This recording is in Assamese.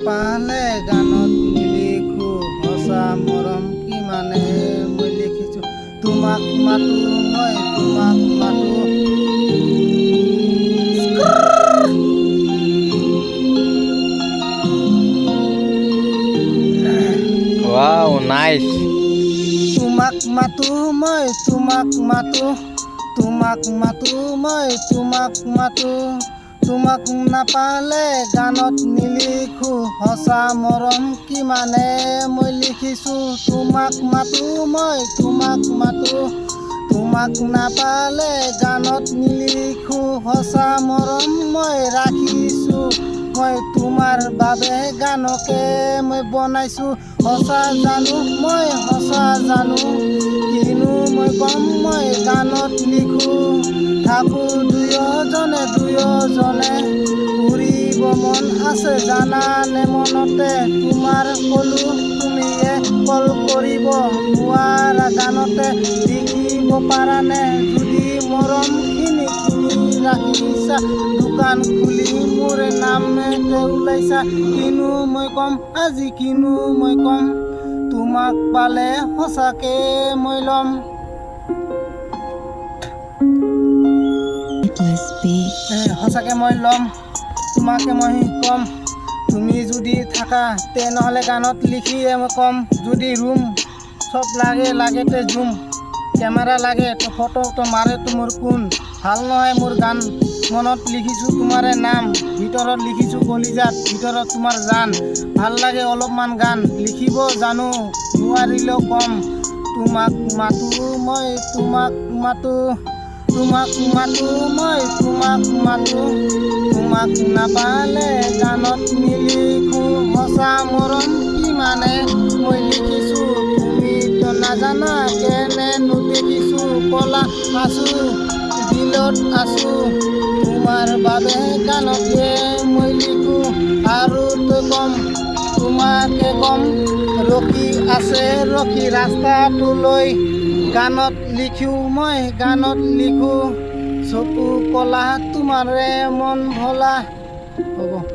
পালে গানত নিলিখো সঁচা মৰম কিমানে মই লিখিছো তোমাক মাতো মই তোমাক মাতো Wow, nice. তোমাক মাতো মই তোমাক মাতো তোমাক মাতো মই তোমাক মাতো তোমাক নাপালে গানত নিলিখো সঁচা মৰম কিমানে মই লিখিছো তোমাক মাতো মই তোমাক মাতো তোমাক নাপালে গানত নিলিখো সঁচা মৰম মই ৰাখিছো মই তোমাৰ বাবে গানকে মই বনাইছো সঁচা জানো মই সঁচা জানো কিনো মই কম মই গানত লিখো থাকো দুয়োজনে উৰিব মন আছে জানানে মনতে তোমাৰ কলো তুমিয়ে কল কৰিব নোৱাৰা গানতে লিখিব পাৰানে যদি মৰমখিনি তুমি ৰাখিছা দোকান খুলি মোৰ নামতে ওলাইছা কিনো মই কম আজি কিনো মই কম তোমাক পালে সঁচাকে মই ল'ম সঁচাকে মই ল'ম তোমাকে মই ক'ম তুমি যদি থাকা তেনেহ'লে গানত লিখিয়ে মই ক'ম যদি ৰুম চব লাগেতে জুম কেমেৰা লাগে তো ফটো তো মাৰে তো মোৰ কোন ভাল নহয় মোৰ গান মনত লিখিছোঁ তোমাৰে নাম ভিতৰত লিখিছোঁ কলিজাত ভিতৰত তোমাৰ জান ভাল লাগে অলপমান গান লিখিব জানো নোৱাৰিলেও কম তোমাক মাতো মই তোমাক মাতো তোমাক মাতো মই তোমাক মাতো তোমাক নাপালে গানত নিলিখো সঁচা মৰম কিমানে মই লিখিছোঁ তুমিতো নাজানা কেনেনো দেখিছোঁ কলা আছো দিলত আছো তোমাৰ বাবে গানকে মই লিখো আৰু তই কম তোমাকে কম ৰখি আছে ৰখি ৰাস্তাটোলৈ গানত লিখো মই গানত লিখো চকু কলা তোমাৰে মন ভলা হ'ব।